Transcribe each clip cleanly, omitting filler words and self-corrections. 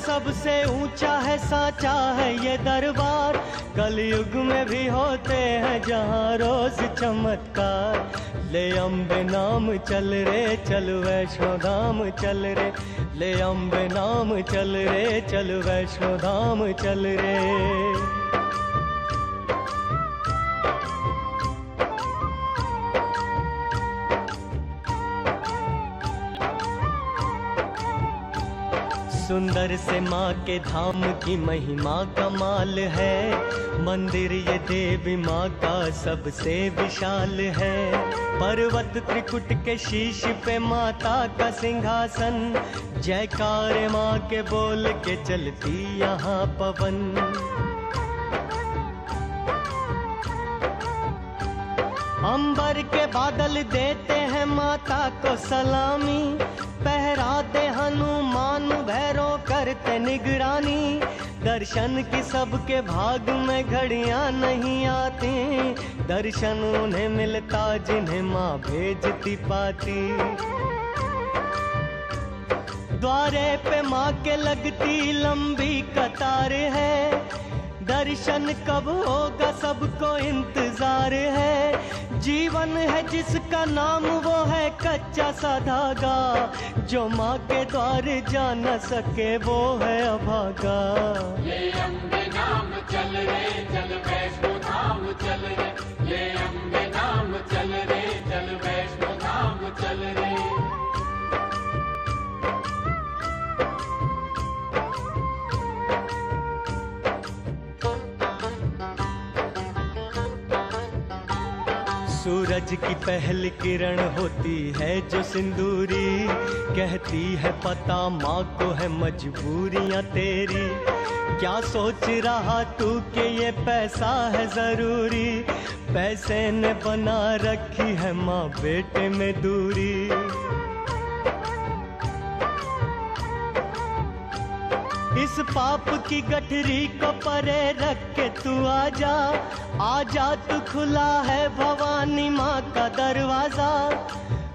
सबसे ऊंचा है, साचा है ये दरबार। कलयुग में भी होते हैं जहाँ रोज चमत्कार। ले अम्बे नाम चल रे चल वैष्णो धाम चल रे, ले अम्बे नाम चल रे चल वैष्णो धाम चल रे। सुंदर से माँ के धाम की महिमा कमाल है। मंदिर ये देवी माँ का सबसे विशाल है। पर्वत त्रिकुट के शीश पे माता का सिंहासन। जयकार माँ के बोल के चलती यहाँ पवन। अंबर के बादल देते हैं माता को सलामी। पहराते हनुमान भैरव करते निगरानी। दर्शन की सबके भाग में घड़ियां नहीं आती। दर्शन उन्हें मिलता जिन्हें माँ भेजती पाती। द्वारे पे माँ के लगती लंबी कतार है। दर्शन कब होगा सबको इंतजार है। जीवन है जिसका नाम वो है कच्चा सा धागा। जो माँ के द्वार जा न सके वो है अभागा। ले अम्बे नाम चल रे चल वैष्णो धाम चल रे, ले अम्बे नाम चल रे चल वैष्णो धाम चल रे। सूरज की पहली किरण होती है जो सिंदूरी। कहती है पता माँ को है मजबूरियाँ तेरी। क्या सोच रहा तू कि ये पैसा है जरूरी। पैसे ने बना रखी है माँ बेटे में दूरी। इस पाप की गठरी को परे रख के तू आजा। आजा तू खुला है भवानी माँ का दरवाजा।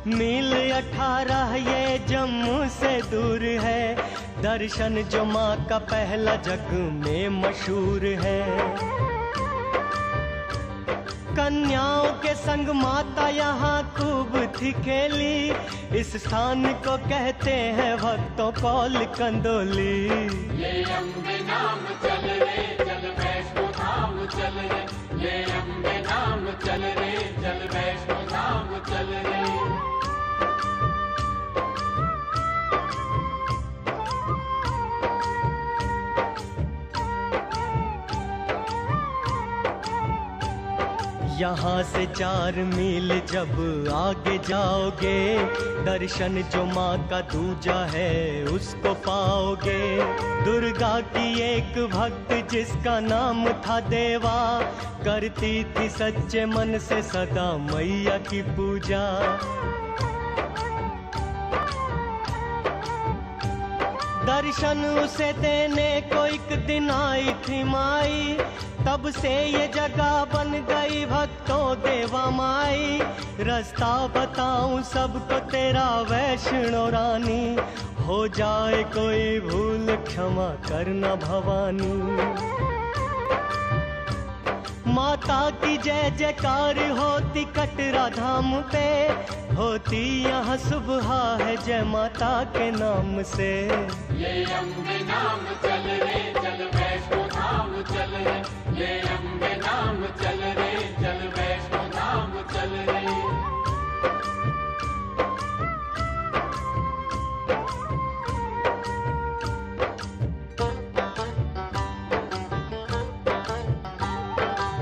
मील 18 ये जम्मू से दूर है। दर्शन जो माँ का पहला जग में मशहूर है। कन्याओं के संग माता यहाँ खूब थी खेली। इस स्थान को कहते हैं भक्तों कौल कंदोली। ले अम्बे नाम चल रे चल वैष्णो धाम चल रे, ले अम्बे नाम चल रे चल वैष्णो धाम चल रे। यहाँ से 4 मील जब आगे जाओगे। दर्शन जो माँ का दूजा है उसको पाओगे। दुर्गा की एक भक्त जिसका नाम था देवा। करती थी सच्चे मन से सदा मैया की पूजा। दर्शन उसे देने को एक दिन आई थी माई। तब से ये जगह बन गई भक्तों देवा माई। रास्ता बताऊं सबको तेरा वैष्णो रानी। हो जाए कोई भूल क्षमा करना भवानी। माता की जय जयकार होती कटरा धाम पे। होती यहाँ सुबह है जय माता के नाम से। ले अम्बे नाम चल रे चल वैष्णो धाम चल रे, ले अम्बे नाम चल रे चल वैष्णो धाम चल रे।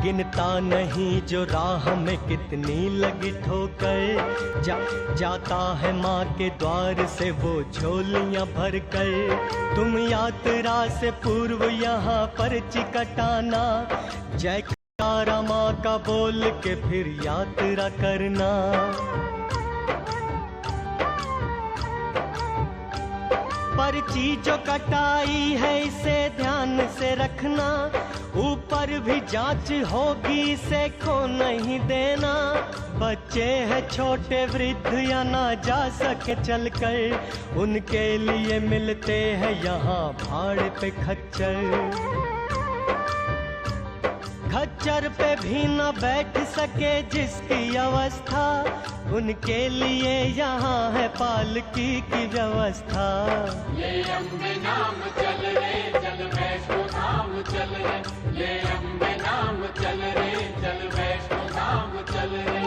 गिनता नहीं जो राह में कितनी लगी ठोकर। जाता है माँ के द्वार से वो झोलियाँ भर कर। तुम यात्रा से पूर्व यहाँ पर चिकटाना। जयकारा माँ का बोल के फिर यात्रा करना। पर्ची जो कटाई है इसे ध्यान से रखना, ऊपर भी जांच होगी इसे खो नहीं देना। बच्चे हैं छोटे वृद्ध या ना जा सके चलकर, उनके लिए मिलते हैं यहाँ भाड़े पे खच्चर। खच्चर पे भी न बैठ सके जिसकी अवस्था, उनके लिए यहाँ है पालकी की व्यवस्था। ले अम्बे नाम चल रे चल वैष्णो धाम चल रे, ले अम्बे नाम चल रे चल वैष्णो धाम चल रे।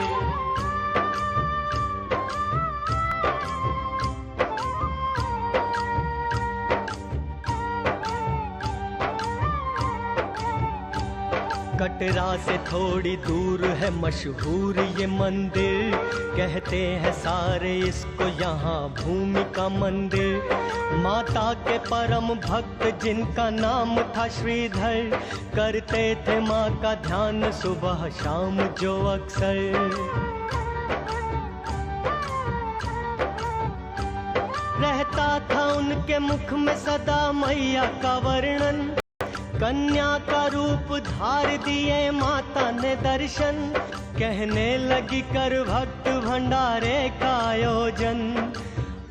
कटरा से थोड़ी दूर है मशहूर ये मंदिर, कहते हैं सारे इसको यहाँ भूमि का मंदिर। माता के परम भक्त जिनका नाम था श्रीधर, करते थे माँ का ध्यान सुबह शाम जो अक्सर। रहता था उनके मुख में सदा मैया का वर्णन, कन्या का रूप धार दिए माता ने दर्शन। कहने लगी कर भक्त भंडारे का आयोजन,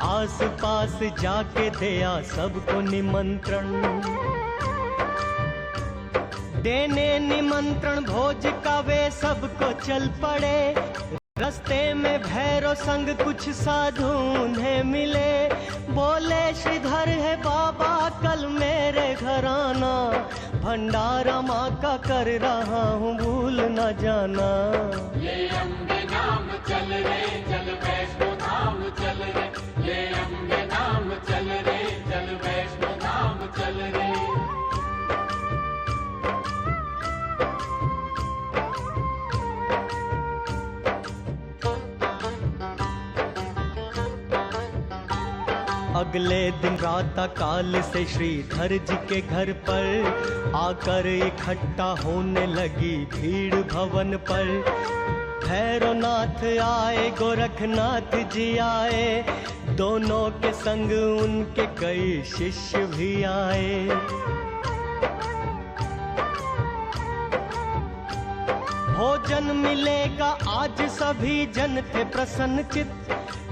आस पास जाके दिया सबको निमंत्रण। देने निमंत्रण भोज का वे सबको चल पड़े, रास्ते में भैरव संग कुछ साधु उन्हें मिले। बोले श्रीधर है बाबा कल मेरे घर आना, भंडारा माँ का कर रहा हूँ भूल न जाना। ले अम्बे नाम चल रे चल वैष्णो धाम चल रे, ले अम्बे नाम चल रे चल वैष्णो धाम चल रे। अगले दिन प्रातः काल से श्रीधर जी के घर पर आकर इकट्ठा होने लगी भीड़ भवन पर। भैरवनाथ आए गोरखनाथ जी आए, दोनों के संग उनके कई शिष्य भी आए। भोजन मिलेगा आज सभी जन थे प्रसन्नचित,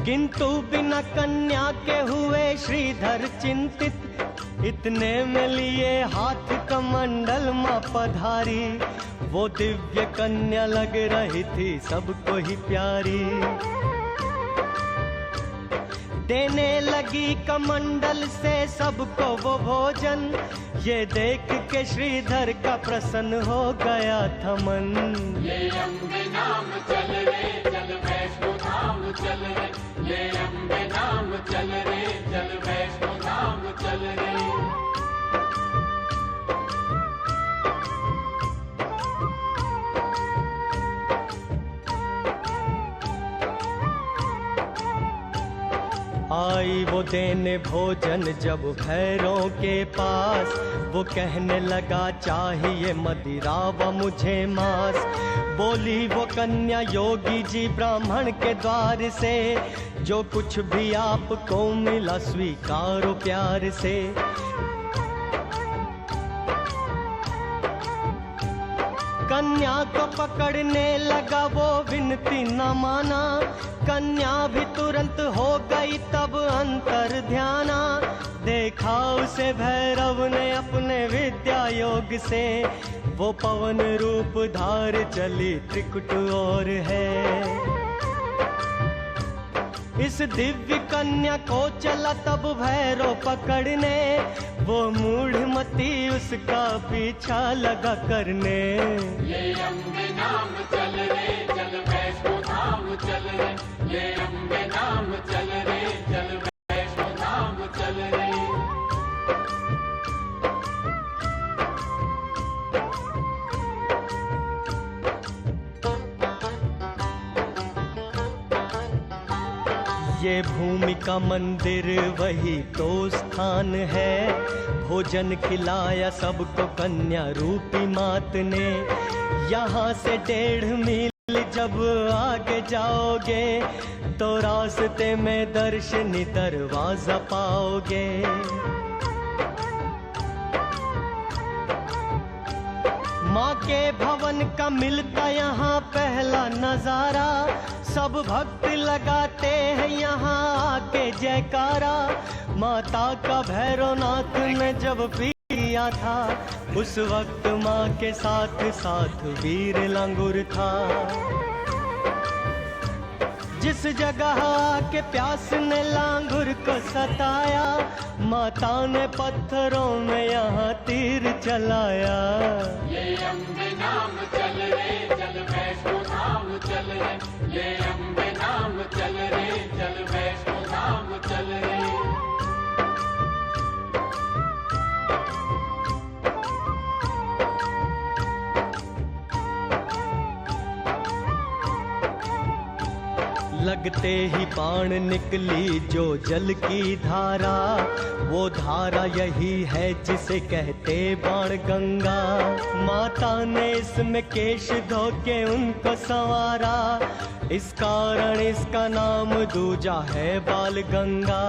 किंतु बिना कन्या के हुए श्रीधर चिंतित। इतने में लिए हाथ कमंडल माँ पधारी, वो दिव्य कन्या लग रही थी सबको ही प्यारी। देने लगी कमंडल से सबको वो भोजन, ये देख के श्रीधर का प्रसन्न हो गया था मन। ले अम्बे नाम चल रे चल वैष्णो धाम चल रे, ले अम्बे नाम चल रे चल वैष्णो धाम चल रे। आई वो देने भोजन जब भैरों के पास, वो कहने लगा चाहिए मदिरा व मुझे मांस। बोली वो कन्या योगी जी ब्राह्मण के द्वार से, जो कुछ भी आपको मिला स्वीकारो प्यार से। कन्या को पकड़ने लगा वो विनती न माना, कन्या भी तुरंत हो गई तब अंतर ध्याना। देखा उसे भैरव ने अपने विद्या योग से, वो पवन रूप धार चली त्रिकुट और है। इस दिव्य कन्या को चला तब भैरव पकड़ने, वो मूढ़मती उसका पीछा लगा करने। ले अम्बे नाम चल रे चल वैष्णो धाम चल रे, ले अम्बे नाम चल रे चल वैष्णो धाम चल रे। ये भूमि का मंदिर वही तो स्थान है, भोजन खिलाया सबको कन्या रूपी मात ने। यहाँ से 1.5 मील जब आगे जाओगे तो रास्ते में दर्शनी दरवाजा पाओगे। माँ के भवन का मिलता यहाँ पहला नजारा, सब भक्त लगाते हैं यहाँ आके जयकारा। माता का भैरवनाथ ने जब पिया था, उस वक्त माँ के साथ साथ वीर लंगूर था। जिस जगह आके प्यास ने लांगुर को सताया, माता ने पत्थरों में यहाँ तीर चलाया। ये अम्बे नाम चल रे चल वैष्णो धाम चल रे, ये अम्बे नाम चल रे चल वैष्णो धाम चल रे। लगते ही बाण निकली जो जल की धारा, वो धारा यही है जिसे कहते बाण गंगा। माता ने इसमें केश धो के उनको संवारा, इस कारण इसका नाम दूजा है बाल गंगा।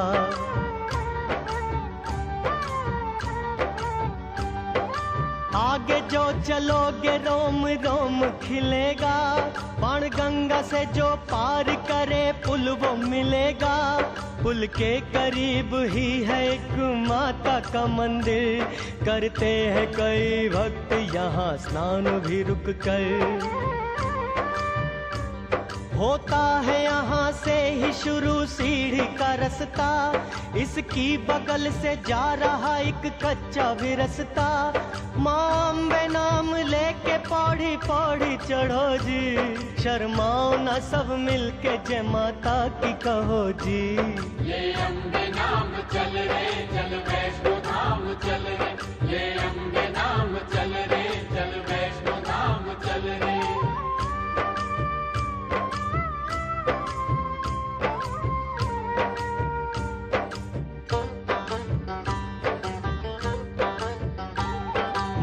आगे जो चलोगे रोम रोम खिलेगा, बाण गंगा से जो पार करे पुल वो मिलेगा। पुल के करीब ही है एक माता का मंदिर, करते हैं कई भक्त यहाँ स्नान भी रुक कर। होता है यहाँ से ही शुरू सीढ़ी का रास्ता, इसकी बगल से जा रहा एक कच्चा भी रास्ता। माँ अम्बे नाम लेके पौड़ी पौड़ी चढ़ो जी, शर्माओ ना सब मिलके जय माता की कहो जी। ये अम्बे नाम चल रे चल वैष्णो धाम चल रे, ये अम्बे नाम चल रे चल वैष्णो धाम चल रे।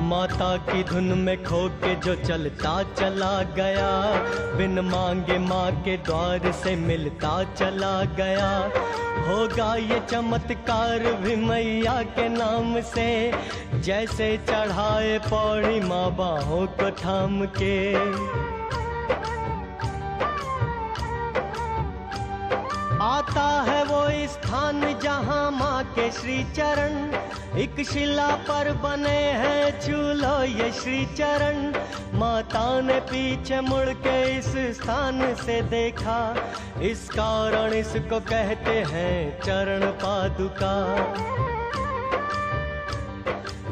माता की धुन में खो के जो चलता चला गया, बिन मांगे माँ के द्वार से मिलता चला गया। होगा ये चमत्कार भी मैया के नाम से, जैसे चढ़ाए पौड़ी माँ बाहों को थाम के। आता है वो स्थान जहाँ माँ के श्री चरण, एक शिला पर बने हैं छू लो ये श्री चरण। माता ने पीछे मुड़ के इस स्थान से देखा, इस कारण इसको कहते हैं चरण पादुका।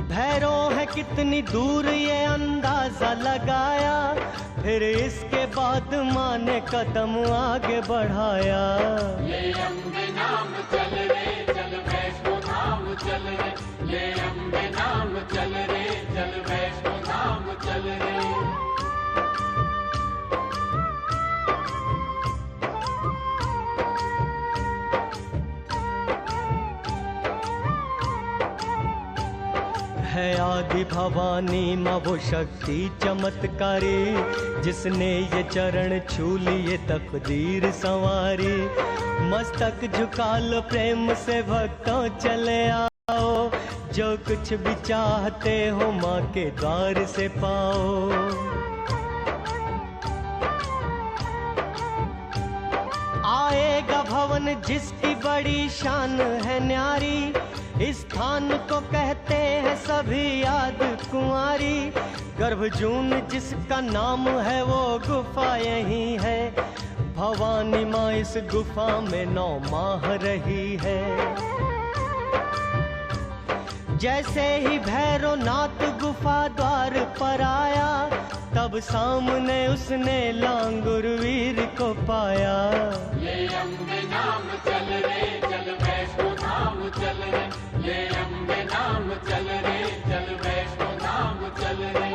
भैरव है कितनी दूर ये अंदाजा लगाया, फिर इसके बाद माँ ने कदम आगे बढ़ाया। ये अम्बे नाम चल रे चल वैष्णो धाम चल रे, ये अम्बे नाम चल रे चल वैष्णो धाम चल रे। है आदि भवानी माँ वो शक्ति चमत्कारी, जिसने ये चरण छू लिए तकदीर संवारी। मस्तक झुका लो प्रेम से भक्तों चले आओ, जो कुछ भी चाहते हो माँ के द्वार से पाओ। आएगा भवन जिसकी बड़ी शान है न्यारी, इस स्थान को कहते हैं सभी याद कुंवारी। गर्भजून जिसका नाम है वो गुफा यही है, भवानी माँ इस गुफा में 9 माह रही है। जैसे ही भैरवनाथ गुफा द्वार पर आया, तब सामने उसने लांगुर वीर को पाया। ये अम्बे नाम चल रे चल वैष्णो धाम चल रे, ये अम्बे नाम चल रे चल वैष्णो धाम चल रे।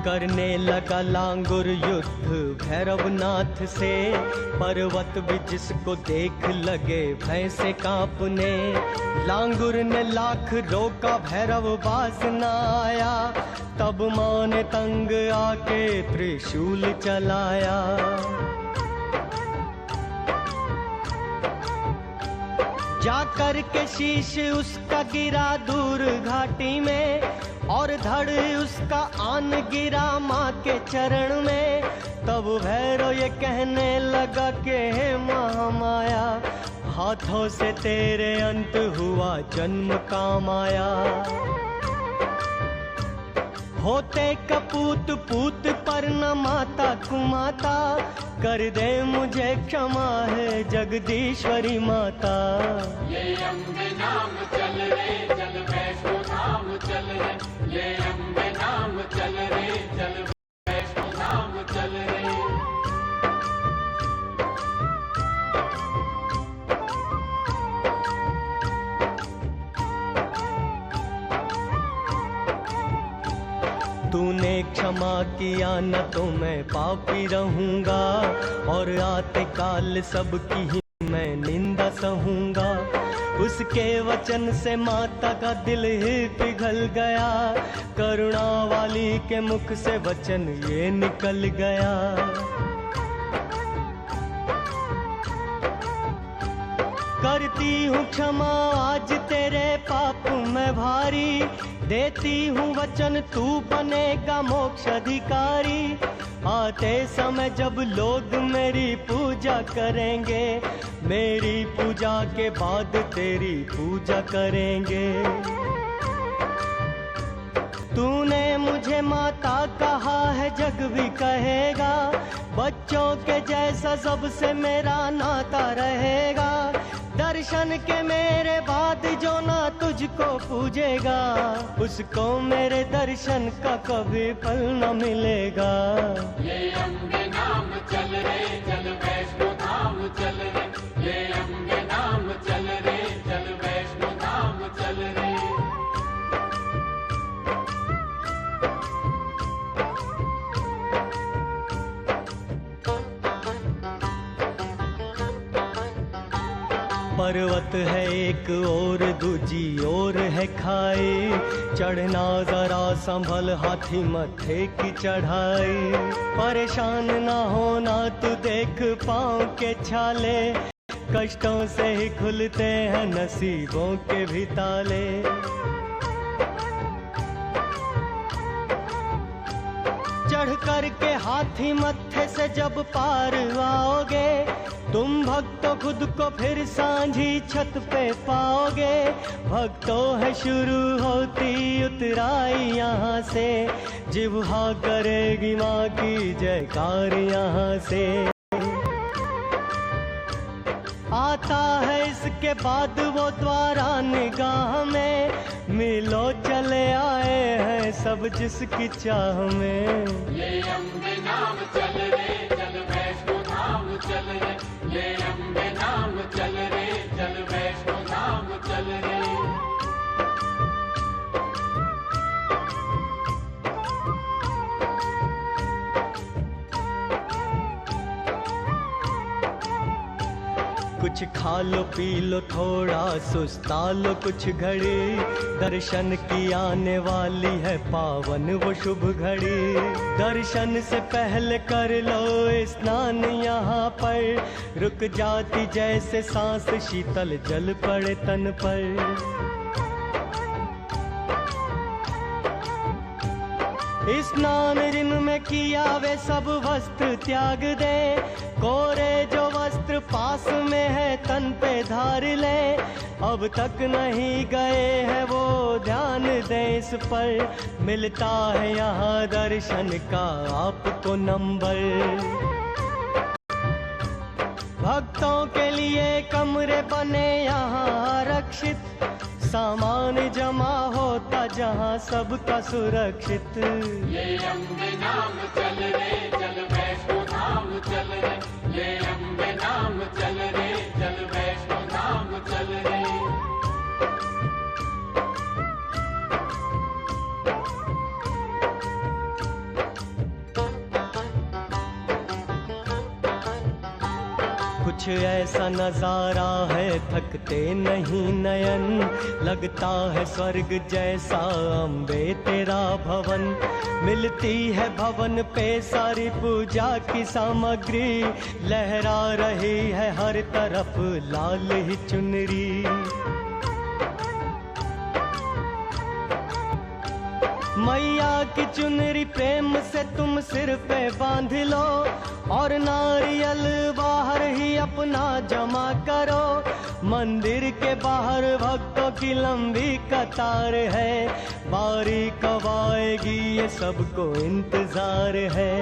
करने लगा लांगुर युद्ध भैरवनाथ से। पर्वत भी जिसको देख लगे भय से कांपने। लांगुर ने लाख रोका भैरव बास न आया, तब मां ने तंग आके त्रिशूल चलाया। जाकर के शीश उसका गिरा दूर घाटी में, और धड़ उसका आन गिरा माँ के चरण में। तब भैरव ये कहने लगा कि हे महामाया, हाथों से तेरे अंत हुआ जन्म का माया। होते कपूत पूत पर न माता कुमाता, कर दे मुझे क्षमा है जगदीश्वरी माता। ये अम्बे नाम चल रे चल वैष्णो धाम चल रे, ये अम्बे नाम चल रे चल वैष्णो धाम चल रे। तूने क्षमा किया न तो मैं पापी रहूंगा, और आते काल सबकी ही मैं निंदा सहूंगा। उसके वचन से माता का दिल ही पिघल गया, करुणा वाली के मुख से वचन ये निकल गया। करती हूँ क्षमा आज तेरे पाप में भारी, देती हूँ वचन तू बनेगा मोक्ष अधिकारी। आते समय जब लोग मेरी पूजा करेंगे, मेरी पूजा के बाद तेरी पूजा करेंगे। तूने मुझे माता कहा है जग भी कहेगा, बच्चों के जैसा सबसे मेरा नाता रहेगा। दर्शन के मेरे बाद जो ना तुझको पूजेगा, उसको मेरे दर्शन का कभी फल न मिलेगा। ये अम्बे नाम चल रे चल वैष्णो धाम चल रे, ये अम्बे नाम चल रे चल वैष्णो धाम चल रे। पर्वत है एक और दूजी ओर है खाई, चढ़ना जरा संभल हाथी मत्थे की चढ़ाई। परेशान ना होना तू देख पाँव के छाले, कष्टों से ही खुलते हैं नसीबों के भी ताले। चढ़ कर के हाथी मत्थे से जब पार आओगे, तुम भक्तों खुद को फिर सांझी छत पे पाओगे। भक्तों है शुरू होती उतराई यहाँ से, जिह्वा करेगी माँ की जयकार यहाँ से। आता है इसके बाद वो द्वारा निगाह में, मिलो चले आए हैं सब जिसकी चाह में। ये अम्बे नाम चल रे चल वैष्णो धाम चल रे, ये अम्बे नाम चल रे चल वैष्णो धाम चल रे। कुछ खा लो पी लो थोड़ा सुस्ता लो कुछ घड़ी, दर्शन की आने वाली है पावन वो शुभ घड़ी। दर्शन से पहले कर लो स्नान यहाँ पर, रुक जाती जैसे सांस शीतल जल पड़े तन पर। स्नान रिन में किया वे सब वस्त्र त्याग दे, कोरे जो वस्त्र पास में है तन पे धार ले। अब तक नहीं गए हैं वो ध्यान दे इस पर, मिलता है यहाँ दर्शन का आपको नंबर। भक्तों के लिए कमरे बने यहाँ आरक्षित, सामान जमा होता जहाँ सबका सुरक्षित। ये अम्बे नाम चल रे चल वैष्णो धाम चल रे, ये अम्बे नाम चल रे चल वैष्णो धाम चल रे। कुछ ऐसा नजारा है थकते नहीं नयन, लगता है स्वर्ग जैसा अम्बे तेरा भवन। मिलती है भवन पे सारी पूजा की सामग्री, लहरा रही है हर तरफ लाल ही चुनरी। मैया की चुनरी प्रेम से तुम सिर पे बांध लो, और नारियल बाहर ही अपना जमा करो। मंदिर के बाहर भक्तों की लंबी कतार है, बारी कब आएगी ये सबको इंतजार है।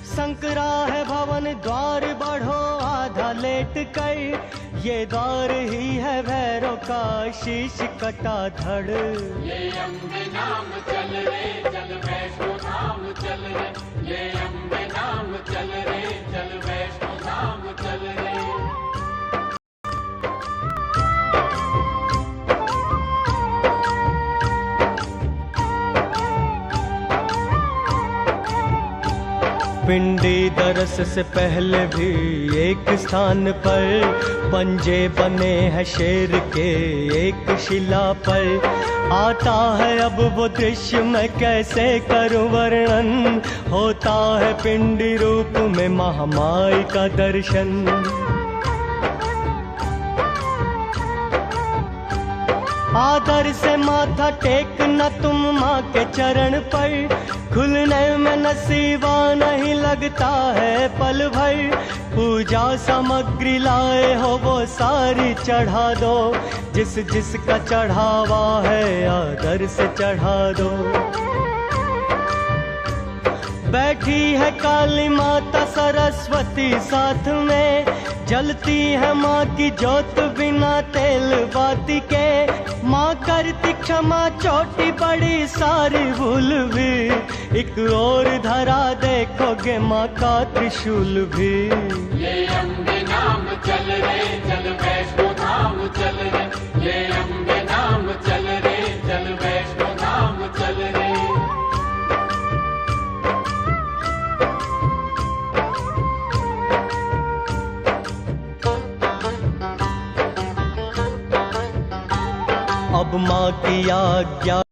संकरा है भवन द्वार बढ़ो आधा लेट कर, ये द्वार ही है भैरव का शीश कटा धड़। ये अम्बे नाम चल रे चल वैष्णो धाम चल रे, ये अम्बे नाम चल रे चल वैष्णो धाम चल रे। पिंडी दरस से पहले भी एक स्थान पर पंजे बने हैं शेर के एक शिला पर। आता है अब वो दृश्य मैं कैसे करूं वर्णन, होता है पिंडी रूप में महामाई का दर्शन। आदर से माथा टेकना तुम माँ के चरण पर, खुलने में नसीबा नहीं लगता है पल भर। पूजा सामग्री लाए हो वो सारी चढ़ा दो, जिस जिसका चढ़ावा है आदर से चढ़ा दो। बैठी है काली माता सरस्वती साथ में, जलती है माँ की जोत बिना तेल बाती के। माँ करती क्षमा छोटी बड़ी सारी भूल भी, एक और धरा देखोगे माँ का त्रिशूल भी। ये अम्बे नाम चल रे चल वैष्णो धाम चल रे, ये अम्बे नाम चल रे चल वैष्णो धाम चल रे। अब माँ की आज्ञा